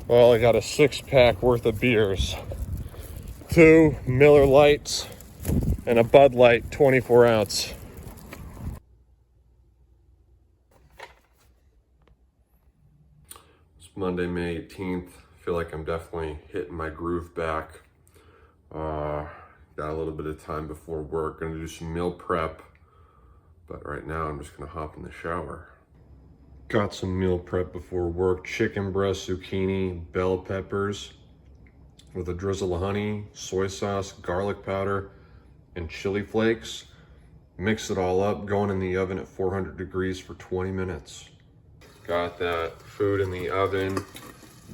Well, I got a 6-pack worth of beers. 2 Miller Lights and a Bud Light 24 ounce. It's Monday, May 18th. I feel like I'm definitely hitting my groove back. Got a little bit of time before work. Gonna do some meal prep. But right now I'm just gonna hop in the shower. Got some meal prep before work. Chicken breast, zucchini, bell peppers with a drizzle of honey, soy sauce, garlic powder, and chili flakes. Mix it all up, going in the oven at 400 degrees for 20 minutes. Got that food in the oven.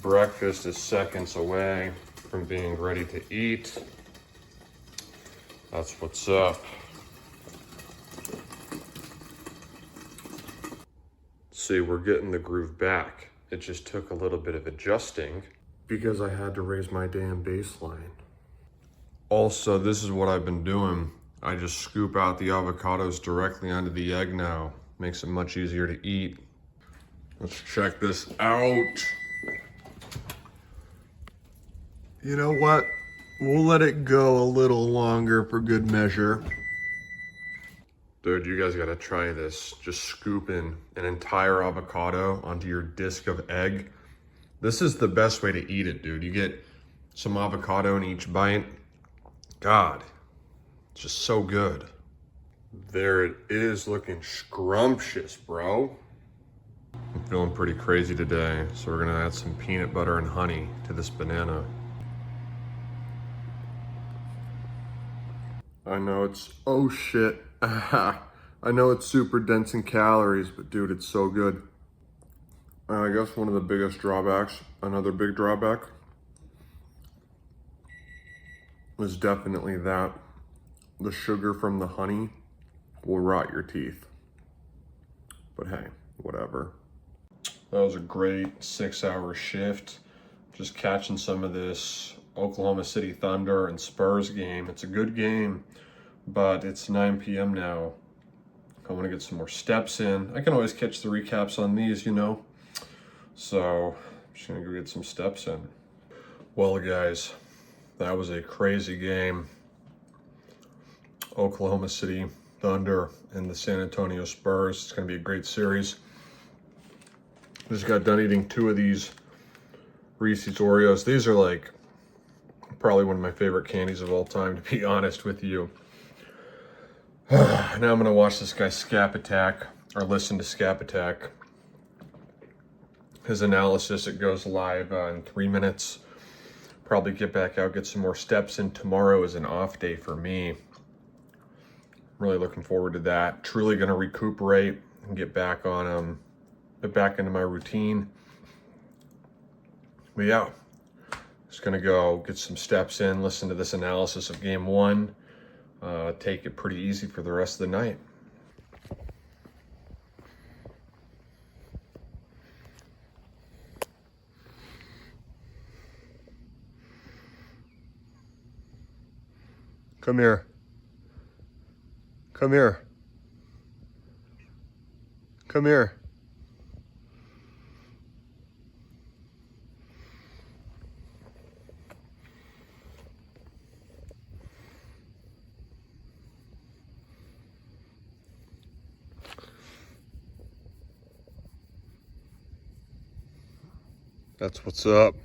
Breakfast is seconds away from being ready to eat. That's what's up. See, we're getting the groove back. It just took a little bit of adjusting because I had to raise my damn baseline. Also, this is what I've been doing. I just scoop out the avocados directly onto the egg now. Makes it much easier to eat. Let's check this out. You know what? We'll let it go a little longer for good measure. Dude, you guys gotta try this. Just scooping an entire avocado onto your disc of egg. This is the best way to eat it, dude. You get some avocado in each bite. God, it's just so good. There it is, looking scrumptious, bro. I'm feeling pretty crazy today, so we're gonna add some peanut butter and honey to this banana. I know it's, oh shit. I know it's super dense in calories, but dude, it's so good. I guess one of the biggest drawbacks, another big drawback, is definitely that the sugar from the honey will rot your teeth. But hey, whatever. That was a great 6-hour shift. Just catching some of this Oklahoma City Thunder and Spurs game. It's a good game, but it's 9 p.m. now. I want to get some more steps in. I can always catch the recaps on these, you know. So I'm just gonna go get some steps in. Well, guys, that was a crazy game. Oklahoma City Thunder and the San Antonio Spurs. It's gonna be a great series. Just got done eating 2 of these Reese's Oreos. These are like probably one of my favorite candies of all time, to be honest with you. Now I'm gonna watch this guy Scap Attack, or listen to Scap Attack. His analysis, it goes live in 3 minutes. Probably get back out, get some more steps in. Tomorrow is an off day for me. Really looking forward to that. Truly gonna recuperate and get back on get back into my routine. But yeah, just gonna go get some steps in, listen to this analysis of game 1. Take it pretty easy for the rest of the night. Come here. Come here. Come here. That's what's up.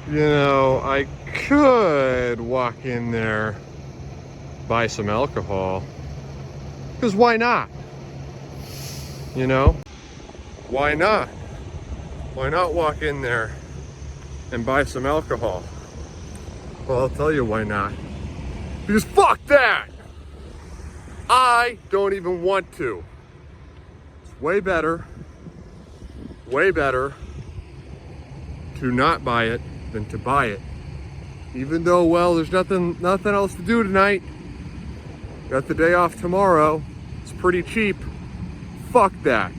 You know, I could walk in there, buy some alcohol, because why not? You know, why not? Why not walk in there and buy some alcohol? Well, I'll tell you why not. Because fuck that! I don't even want to. It's way better to not buy it than to buy it. Even though, well, there's nothing else to do tonight. Got the day off tomorrow. It's pretty cheap. Fuck that.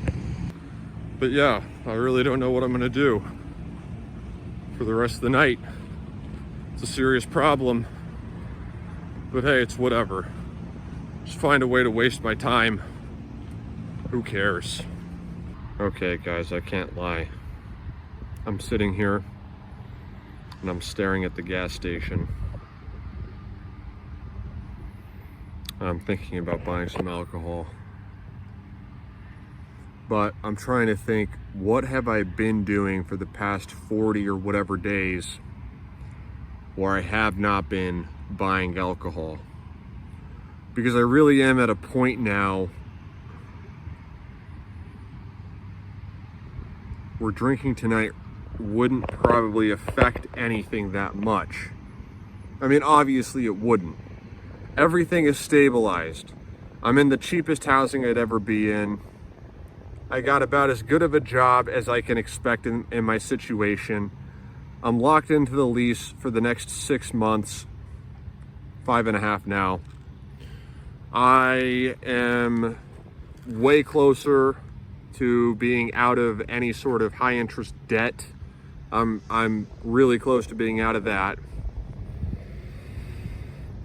But yeah, I really don't know what I'm gonna do for the rest of the night. It's a serious problem. But hey, it's whatever. Just find a way to waste my time. Who cares? Okay, guys, I can't lie. I'm sitting here and I'm staring at the gas station. I'm thinking about buying some alcohol. But I'm trying to think, what have I been doing for the past 40 or whatever days where I have not been buying alcohol? Because I really am at a point now where drinking tonight wouldn't probably affect anything that much. I mean, obviously it wouldn't. Everything is stabilized. I'm in the cheapest housing I'd ever be in. I got about as good of a job as I can expect in my situation. I'm locked into the lease for the next 6 months, 5.5 now. I am way closer to being out of any sort of high interest debt. I'm really close to being out of that.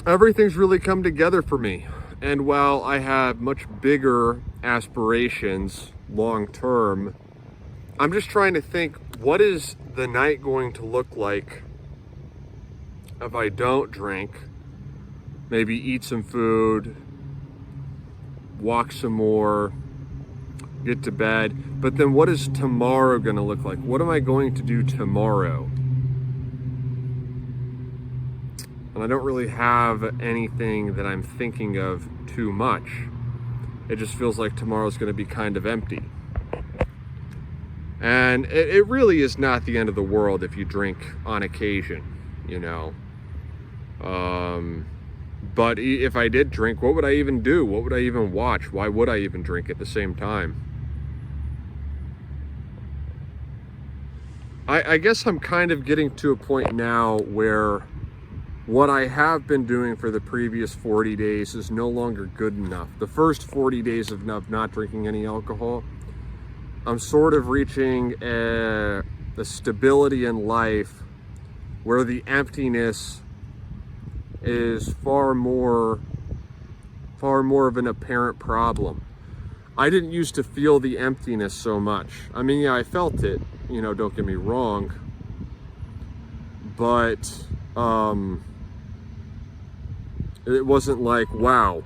Everything's really come together for me. And while I have much bigger aspirations long term, I'm just trying to think, what is the night going to look like if I don't drink? Maybe eat some food, walk some more, get to bed. But then what is tomorrow going to look like? What am I going to do tomorrow? And I don't really have anything that I'm thinking of too much. It just feels like tomorrow's going to be kind of empty. And it really is not the end of the world if you drink on occasion, you know. But if I did drink, what would I even do? What would I even watch? Why would I even drink at the same time? I guess I'm kind of getting to a point now where what I have been doing for the previous 40 days is no longer good enough. The first 40 days of not drinking any alcohol, I'm sort of reaching the stability in life where the emptiness is far more of an apparent problem. I didn't used to feel the emptiness so much. I mean, yeah, I felt it, you know, don't get me wrong. But it wasn't like, wow,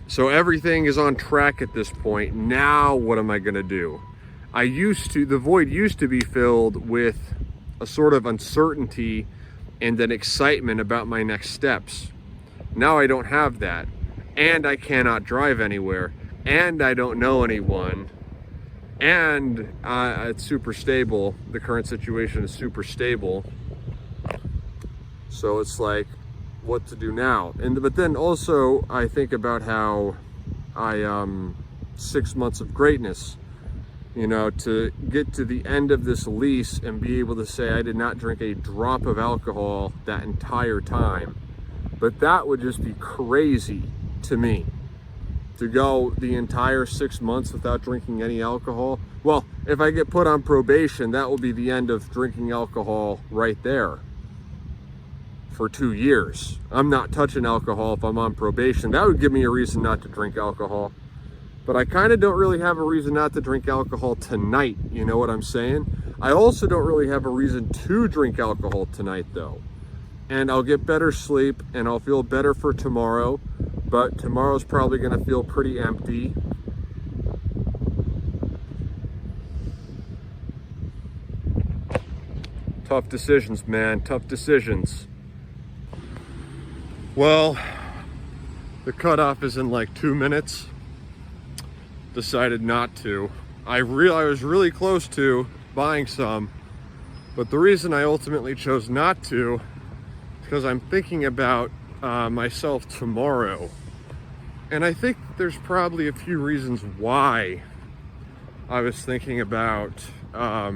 so everything is on track at this point. Now what am I gonna do? The void used to be filled with a sort of uncertainty and an excitement about my next steps. Now I don't have that. And I cannot drive anywhere. And I don't know anyone. And it's super stable. The current situation is super stable. So it's like, what to do now? But then also I think about how 6 months of greatness, you know, to get to the end of this lease and be able to say I did not drink a drop of alcohol that entire time. But that would just be crazy to me, to go the entire 6 months without drinking any alcohol. Well, if I get put on probation, that will be the end of drinking alcohol right there. For 2 years. I'm not touching alcohol if I'm on probation. That would give me a reason not to drink alcohol. But I kind of don't really have a reason not to drink alcohol tonight. You know what I'm saying? I also don't really have a reason to drink alcohol tonight though. And I'll get better sleep and I'll feel better for tomorrow. But tomorrow's probably going to feel pretty empty. Tough decisions, man. Tough decisions. Well, the cutoff is in like 2 minutes. Decided not to. I was really close to buying some, but the reason I ultimately chose not to is because I'm thinking about myself tomorrow. And I think there's probably a few reasons why I was thinking about, I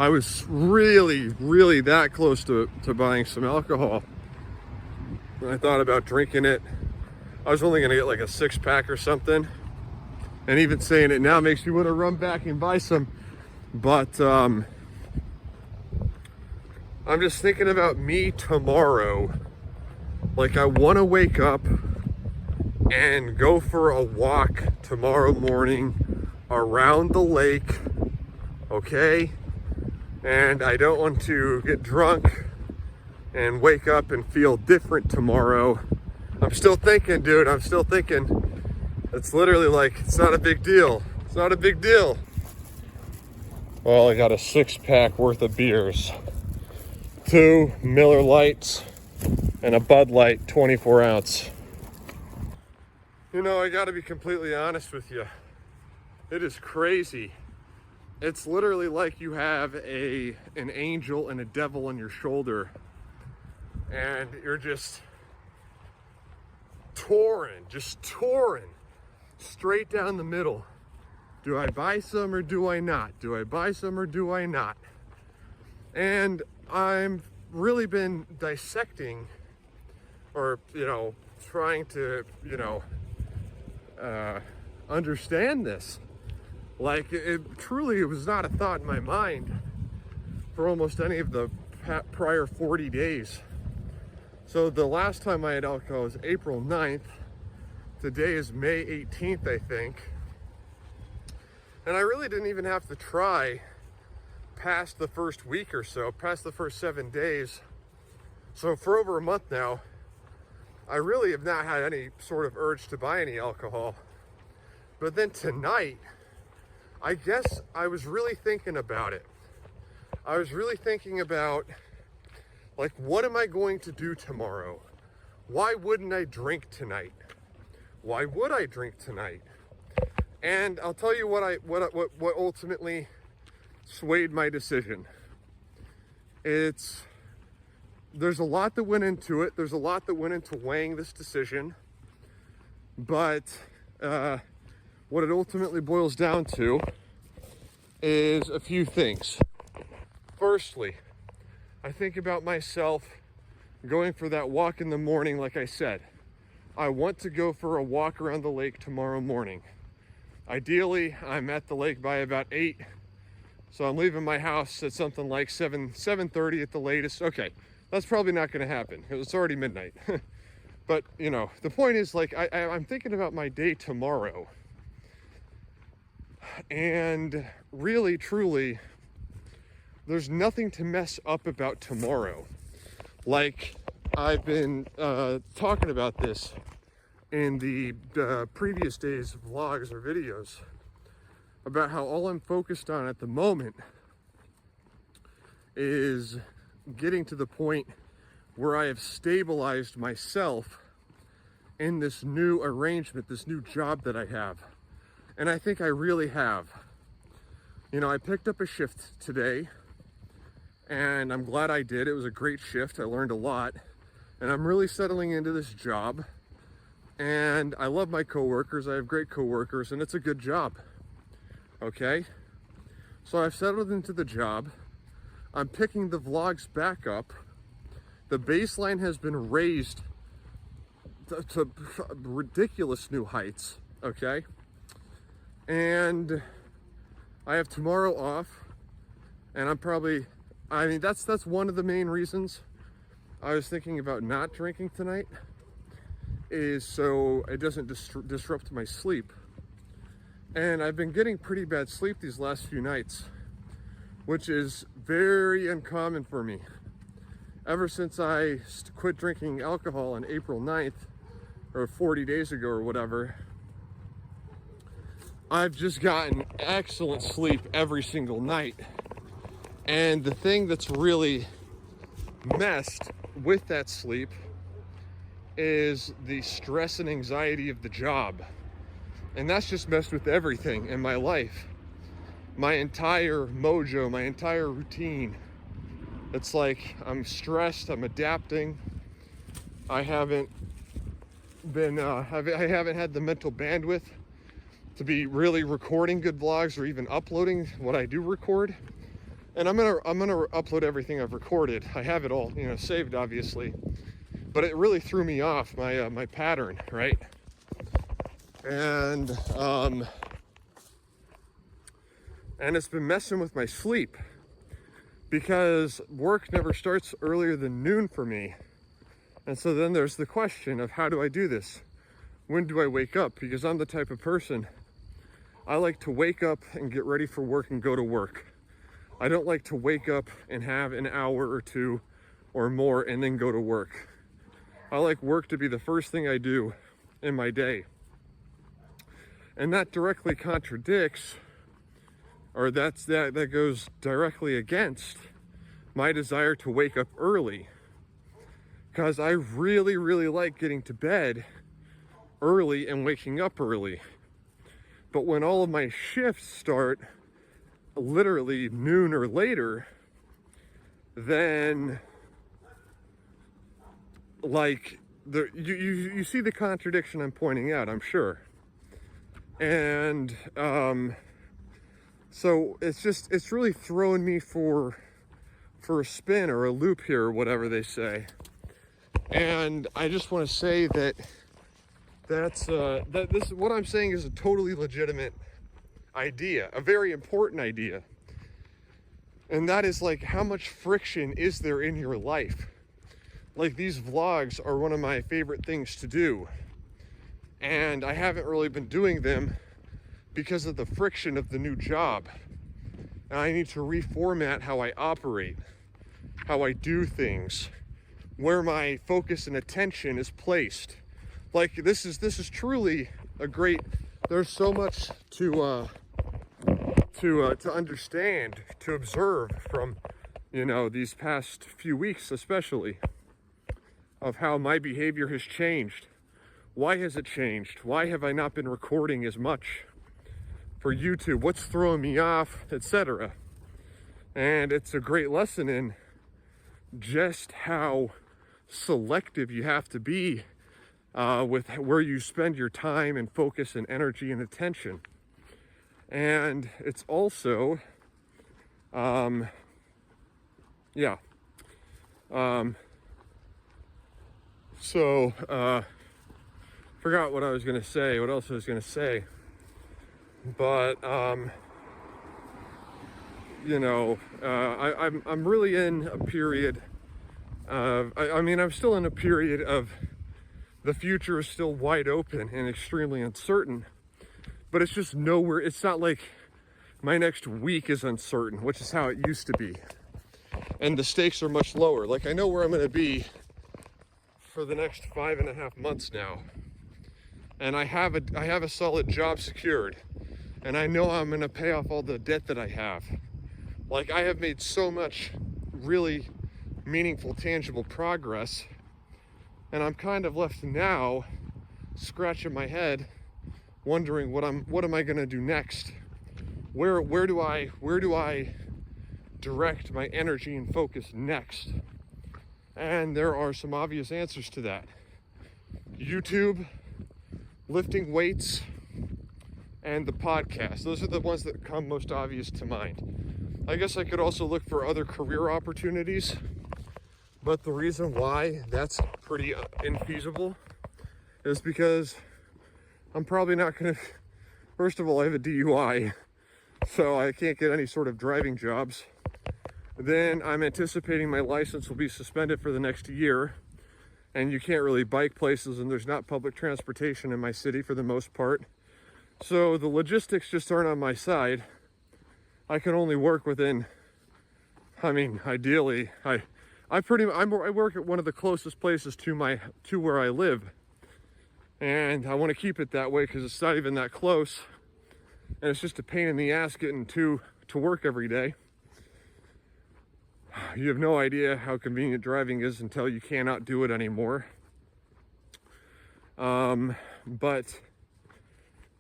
was really that close to buying some alcohol. I thought about drinking it. I was only gonna get like a 6-pack or something. And even saying it now makes me want to run back and buy some. But I'm just thinking about me tomorrow. Like I want to wake up and go for a walk tomorrow morning around the lake, okay? And I don't want to get drunk and wake up and feel different tomorrow. I'm still thinking, dude, I'm still thinking. It's literally like, it's not a big deal. It's not a big deal. Well, I got a 6-pack worth of beers. 2 Miller Lights and a Bud Light 24 ounce. You know, I gotta be completely honest with you. It is crazy. It's literally like you have an angel and a devil on your shoulder, and you're just touring straight down the middle. Do I buy some or do I not? Do I buy some or do I not? And I've really been dissecting, or, you know, trying to, you know, understand this. Like, it was not a thought in my mind for almost any of the prior 40 days. So the last time I had alcohol was April 9th. Today is May 18th, I think. And I really didn't even have to try past the first week or so, past the first 7 days. So for over a month now, I really have not had any sort of urge to buy any alcohol. But then tonight, I guess I was really thinking about it. I was really thinking about, like, what am I going to do tomorrow? Why wouldn't I drink tonight? Why would I drink tonight? And I'll tell you what ultimately swayed my decision. There's a lot that went into it. There's a lot that went into weighing this decision. But what it ultimately boils down to is a few things. Firstly, I think about myself going for that walk in the morning. Like I said, I want to go for a walk around the lake tomorrow morning. Ideally, I'm at the lake by about 8. So I'm leaving my house at something like 7:30 at the latest. Okay, that's probably not going to happen. It's already midnight. But, you know, the point is, like, I'm thinking about my day tomorrow. And really, truly, there's nothing to mess up about tomorrow. Like, I've been talking about this in the previous days' vlogs or videos, about how all I'm focused on at the moment is getting to the point where I have stabilized myself in this new arrangement, this new job that I have. And I think I really have. You know, I picked up a shift today, and I'm glad I did. It was a great shift. I learned a lot, and I'm really settling into this job. And I love my coworkers. I have great coworkers, and it's a good job. Okay? So I've settled into the job. I'm picking the vlogs back up. The baseline has been raised to ridiculous new heights. Okay? And I have tomorrow off, and that's one of the main reasons I was thinking about not drinking tonight, is so it doesn't disrupt my sleep. And I've been getting pretty bad sleep these last few nights, which is very uncommon for me. Ever since I quit drinking alcohol on April 9th, or 40 days ago or whatever, I've just gotten excellent sleep every single night. And the thing that's really messed with that sleep is the stress and anxiety of the job. And that's just messed with everything in my life. My entire mojo, my entire routine. It's like I'm stressed, I'm adapting. I haven't had the mental bandwidth to be really recording good vlogs or even uploading what I do record. And I'm gonna upload everything I've recorded. I have it all, you know, saved obviously. But it really threw me off my pattern, right? And it's been messing with my sleep, because work never starts earlier than noon for me. And so then there's the question of, how do I do this? When do I wake up? Because I'm the type of person I like to wake up and get ready for work and go to work. I don't like to wake up and have an hour or two or more and then go to work. I like work to be the first thing I do in my day. And that directly contradicts, or that goes directly against my desire to wake up early. Because I really, really like getting to bed early and waking up early. But when all of my shifts start literally noon or later, then like you see the contradiction I'm pointing out, I'm sure. And so it's really throwing me for a spin or a loop here, or whatever they say. And I just want to say that this, what I'm saying, is a totally legitimate idea, a very important idea. And that is, like, how much friction is there in your life? Like, these vlogs are one of my favorite things to do. And I haven't really been doing them because of the friction of the new job. And I need to reformat how I operate, how I do things, where my focus and attention is placed. Like, this is truly a great, there's so much to understand, to observe from, these past few weeks, especially, of how my behavior has changed. Why has it changed? Why have I not been recording as much for YouTube? What's throwing me off, etc. And it's a great lesson in just how selective you have to be with where you spend your time and focus and energy and attention. And it's also, forgot what I was going to say, what else I was going to say. But, I'm really in a period of, I'm still in a period of, the future is still wide open and extremely uncertain, but it's just nowhere. It's not like my next week is uncertain, which is how it used to be. And the stakes are much lower. Like, I know where I'm going to be for the next 5.5 months now. And I have a solid job secured. And I know I'm going to pay off all the debt that I have. Like, I have made so much really meaningful, tangible progress. And I'm kind of left now scratching my head, wondering what am I going to do next? Where do I direct my energy and focus next? And there are some obvious answers to that. YouTube, lifting weights, and the podcast. Those are the ones that come most obvious to mind. I guess I could also look for other career opportunities, but the reason why that's pretty infeasible is because I'm probably not going to, first of all, I have a DUI, so I can't get any sort of driving jobs. Then I'm anticipating my license will be suspended for the next year, and you can't really bike places, and there's not public transportation in my city for the most part. So the logistics just aren't on my side. I can only work within, ideally, I work at one of the closest places to where I live. And I want to keep it that way because it's not even that close. And it's just a pain in the ass getting to work every day. You have no idea how convenient driving is until you cannot do it anymore. But,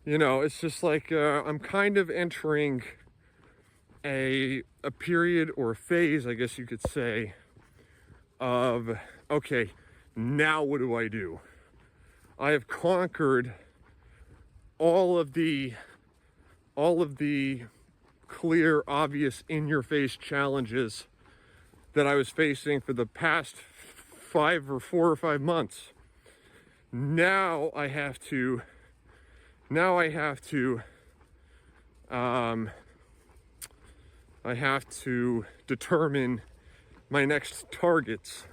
it's just like I'm kind of entering a period or a phase, I guess you could say, of, okay, now what do I do? I have conquered all of the clear, obvious, in-your-face challenges that I was facing for the past 4 or 5 months. Now I have to determine my next targets.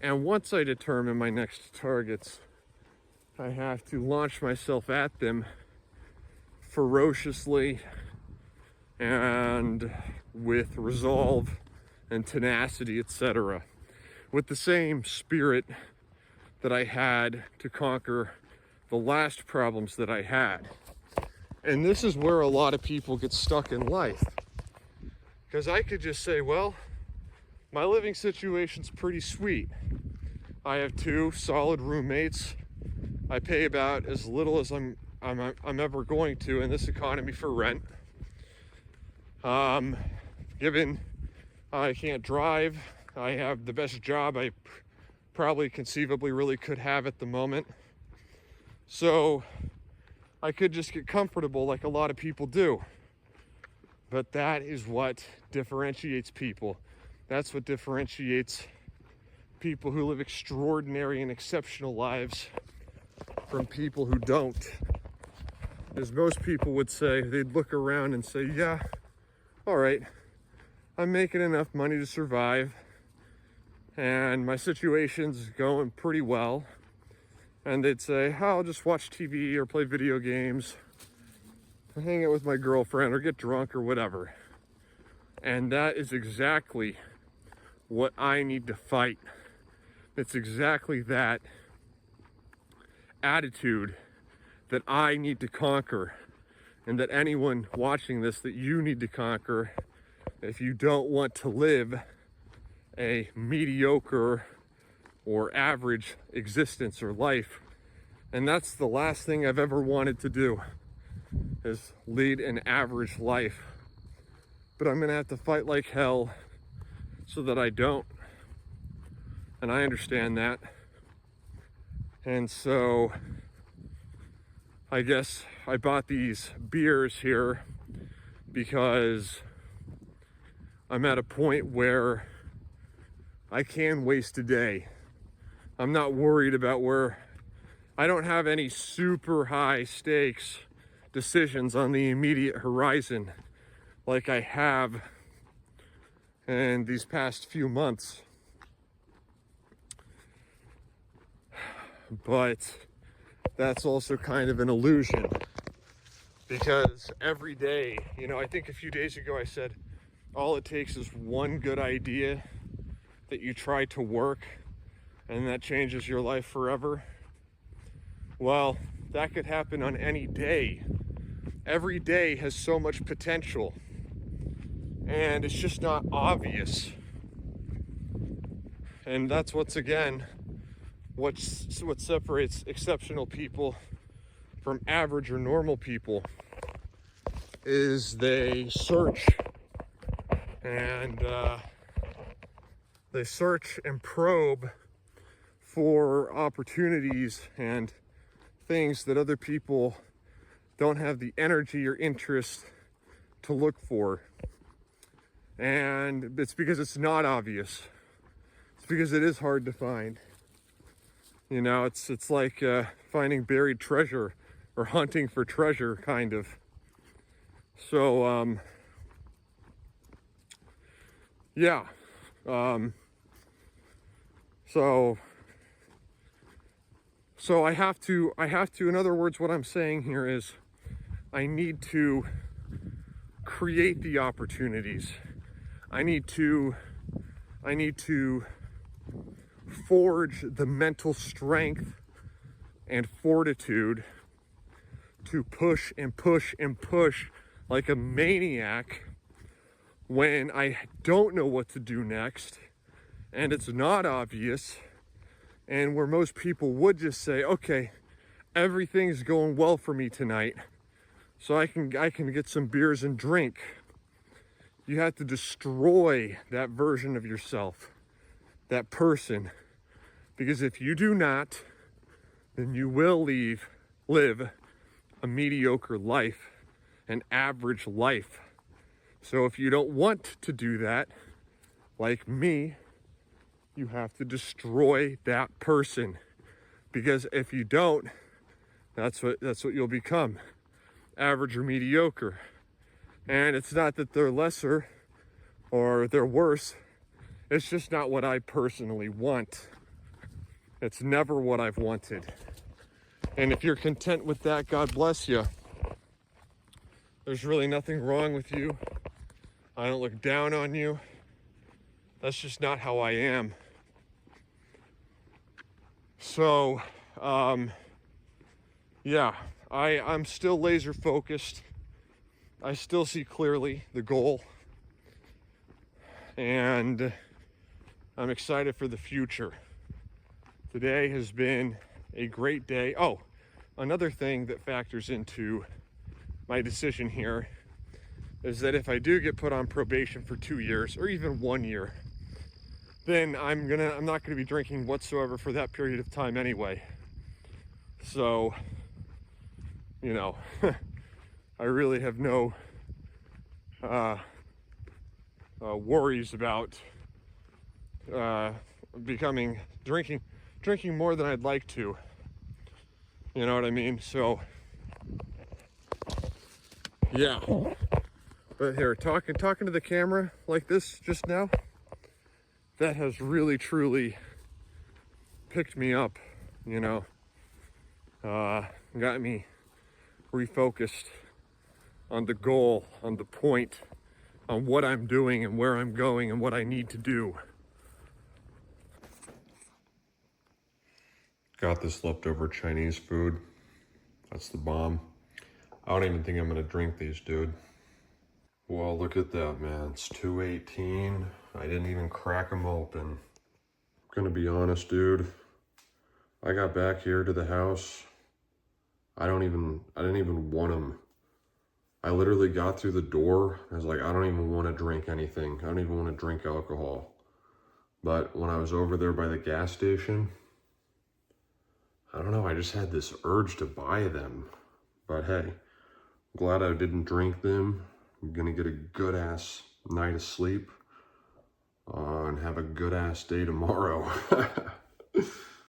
And once I determine my next targets, I have to launch myself at them ferociously and with resolve and tenacity, etc., with the same spirit that I had to conquer the last problems that I had. And this is where a lot of people get stuck in life. Because I could just say, well, my living situation's pretty sweet. I have 2 solid roommates. I pay about as little as I'm ever going to in this economy for rent. Given I can't drive, I have the best job I probably conceivably really could have at the moment. So I could just get comfortable like a lot of people do. But that is what differentiates people. That's what differentiates people who live extraordinary and exceptional lives from people who don't. As most people would say, they'd look around and say, yeah, all right, I'm making enough money to survive and my situation's going pretty well. And they'd say, oh, I'll just watch TV or play video games, hang out with my girlfriend or get drunk or whatever. And that is exactly what I need to fight. It's exactly that attitude that I need to conquer, and that anyone watching this, that you need to conquer if you don't want to live a mediocre or average existence or life. And that's the last thing I've ever wanted to do, is lead an average life. But I'm gonna have to fight like hell so that I don't. And I understand that. And so I guess I bought these beers here because I'm at a point where I can waste a day. I'm not worried about where I don't have any super high stakes decisions on the immediate horizon like I have in these past few months. But that's also kind of an illusion, because every day, I think a few days ago I said all it takes is one good idea that you try to work and that changes your life forever. Well, that could happen on any day. Every day has so much potential, and it's just not obvious. And that's what separates exceptional people from average or normal people, is they search and probe for opportunities and things that other people don't have the energy or interest to look for. And it's because it's not obvious. It's because it is hard to find. It's like finding buried treasure or hunting for treasure, kind of. So, yeah. So I have to, in other words, what I'm saying here is I need to create the opportunities. I need to forge the mental strength and fortitude to push and push and push like a maniac when I don't know what to do next and it's not obvious, and where most people would just say, okay, everything's going well for me tonight, so I can get some beers and drink. You have to destroy that version of yourself, that person, because if you do not, then you will live a mediocre life, an average life. So if you don't want to do that, like me, you have to destroy that person, because if you don't, that's what you'll become, average or mediocre. And it's not that they're lesser or they're worse, it's just not what I personally want. It's never what I've wanted. And if you're content with that, God bless you. There's really nothing wrong with you. I don't look down on you. That's just not how I am. So, yeah, I'm still laser focused. I still see clearly the goal. And I'm excited for the future. Today has been a great day. Oh, another thing that factors into my decision here is that if I do get put on probation for 2 years or even 1 year, then I'm not gonna be drinking whatsoever for that period of time anyway. So, you know, I really have no worries about drinking more than I'd like to. You know what I mean? So, yeah. But here, talking to the camera like this just now, that has really truly picked me up, you know, got me refocused on the goal, on the point, on what I'm doing and where I'm going and what I need to do. Got this leftover Chinese food. That's the bomb. I don't even think I'm gonna drink these, dude. Well, look at that, man. It's 2:18. I didn't even crack them open. I'm gonna be honest, dude. I got back here to the house. I didn't even want them. I literally got through the door. I was like, I don't even want to drink anything. I don't even want to drink alcohol. But when I was over there by the gas station, I don't know, I just had this urge to buy them. But hey, I'm glad I didn't drink them. I'm gonna get a good ass night of sleep and have a good ass day tomorrow.